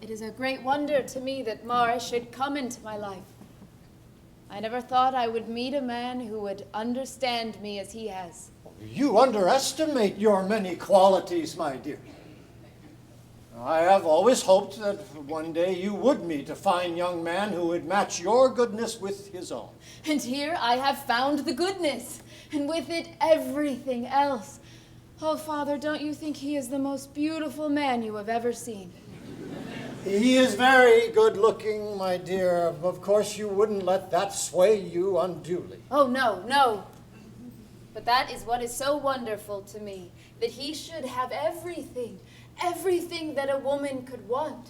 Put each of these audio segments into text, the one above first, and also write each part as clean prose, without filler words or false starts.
It is a great wonder to me that Morris should come into my life. I never thought I would meet a man who would understand me as he has. You underestimate your many qualities, my dear. I have always hoped that one day you would meet a fine young man who would match your goodness with his own. And here I have found the goodness, and with it everything else. Oh, Father, don't you think he is the most beautiful man you have ever seen? He is very good-looking, my dear. Of course, you wouldn't let that sway you unduly. Oh, no, no. But that is what is so wonderful to me, that he should have everything that a woman could want.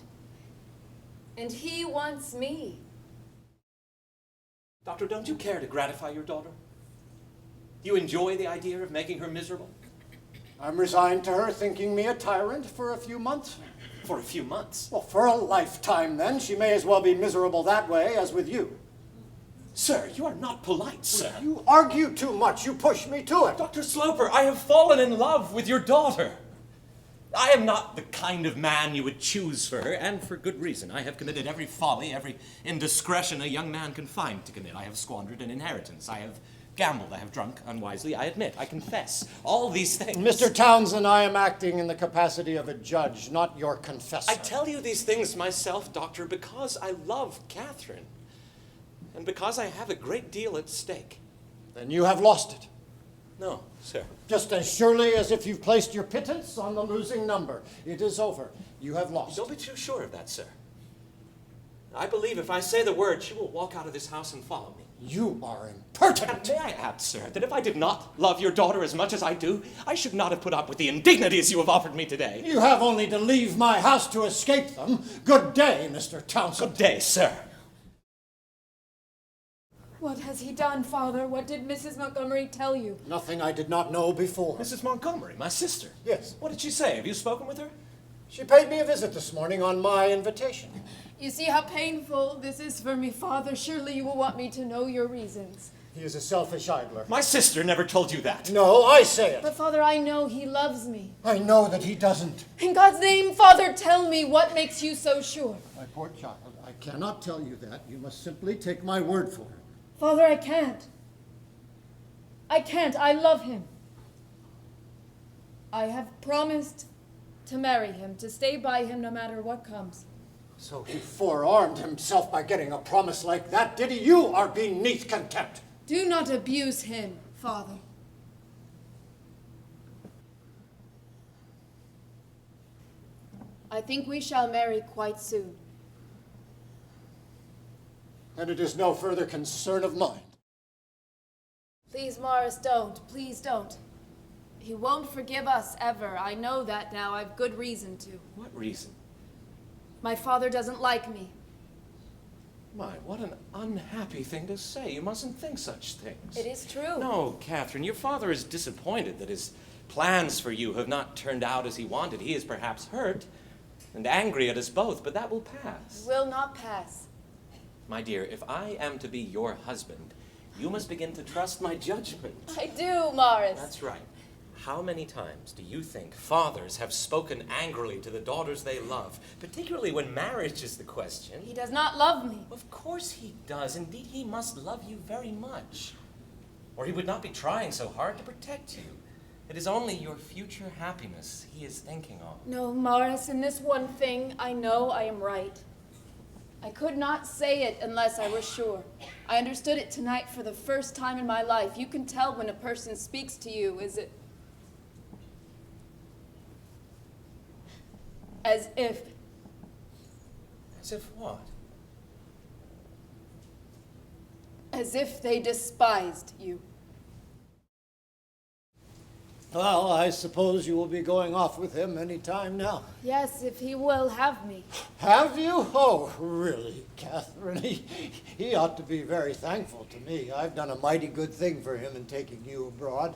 And he wants me. Doctor, don't you care to gratify your daughter? Do you enjoy the idea of making her miserable? I'm resigned to her thinking me a tyrant for a few months. For a few months? Well, for a lifetime, then. She may as well be miserable that way as with you. Sir, you are not polite, sir. You argue too much. You push me to it. Dr. Sloper, I have fallen in love with your daughter. I am not the kind of man you would choose for her, and for good reason. I have committed every folly, every indiscretion a young man can find to commit. I have squandered an inheritance. I have gambled. I have drunk unwisely. I admit. I confess. All these things. Mr. Townsend, I am acting in the capacity of a judge, not your confessor. I tell you these things myself, Doctor, because I love Catherine, and because I have a great deal at stake. Then you have lost it. No, sir. Just as surely as if you've placed your pittance on the losing number. It is over. You have lost. Don't be too sure of that, sir. I believe if I say the word, she will walk out of this house and follow me. You are impertinent. And may I add, sir, that if I did not love your daughter as much as I do, I should not have put up with the indignities you have offered me today. You have only to leave my house to escape them. Good day, Mr. Townsend. Good day, sir. What has he done, Father? What did Mrs. Montgomery tell you? Nothing I did not know before. Mrs. Montgomery, my sister. Yes. What did she say? Have you spoken with her? She paid me a visit this morning on my invitation. You see how painful this is for me, Father. Surely you will want me to know your reasons. He is a selfish idler. My sister never told you that. No, I say it. But, Father, I know he loves me. I know that he doesn't. In God's name, Father, tell me what makes you so sure. My poor child, I cannot tell you that. You must simply take my word for it. Father, I can't. I can't. I love him. I have promised to marry him, to stay by him no matter what comes. So he forearmed himself by getting a promise like that, did he? You are beneath contempt. Do not abuse him, Father. I think we shall marry quite soon. And it is no further concern of mine. Please, Morris, don't. Please don't. He won't forgive us ever. I know that now. I've good reason to. What reason? My father doesn't like me. My, what an unhappy thing to say. You mustn't think such things. It is true. No, Catherine, your father is disappointed that his plans for you have not turned out as he wanted. He is perhaps hurt and angry at us both, but that will pass. It will not pass. My dear, if I am to be your husband, you must begin to trust my judgment. I do, Morris. That's right. How many times do you think fathers have spoken angrily to the daughters they love, particularly when marriage is the question? He does not love me. Of course he does. Indeed, he must love you very much, or he would not be trying so hard to protect you. It is only your future happiness he is thinking of. No, Morris, in this one thing, I know I am right. I could not say it unless I was sure. I understood it tonight for the first time in my life. You can tell when a person speaks to you, as if... As if what? As if they despised you. Well, I suppose you will be going off with him any time now. Yes, if he will have me. Have you? Oh, really, Catherine? He ought to be very thankful to me. I've done a mighty good thing for him in taking you abroad.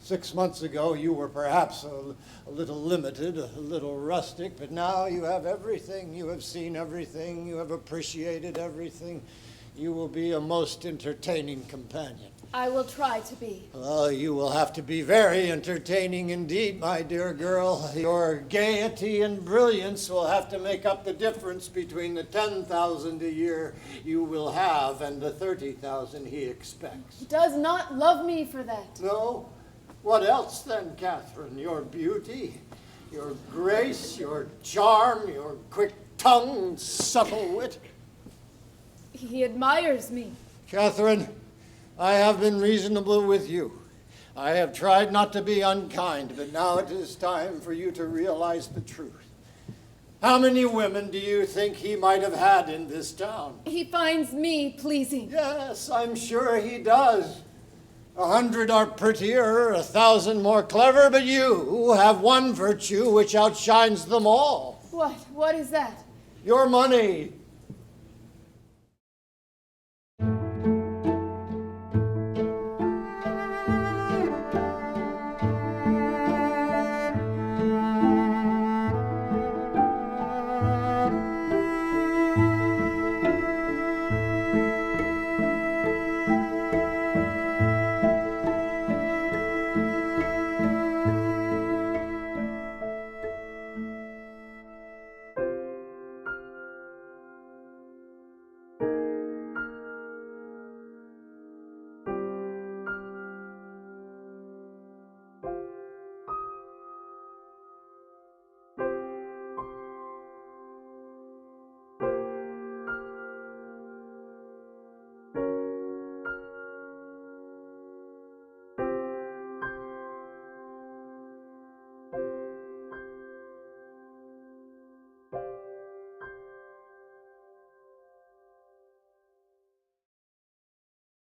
6 months ago, you were perhaps a little limited, a little rustic, but now you have everything. You have seen everything. You have appreciated everything. You will be a most entertaining companion. I will try to be. Well, you will have to be very entertaining indeed, my dear girl. Your gaiety and brilliance will have to make up the difference between the 10,000 a year you will have and the 30,000 he expects. He does not love me for that. No? What else then, Catherine? Your beauty, your grace, your charm, your quick tongue and subtle wit? He admires me. Catherine, I have been reasonable with you. I have tried not to be unkind, but now it is time for you to realize the truth. How many women do you think he might have had in this town? He finds me pleasing. Yes, I'm sure he does. 100 are prettier, 1,000 more clever, but you have one virtue which outshines them all. What? What is that? Your money.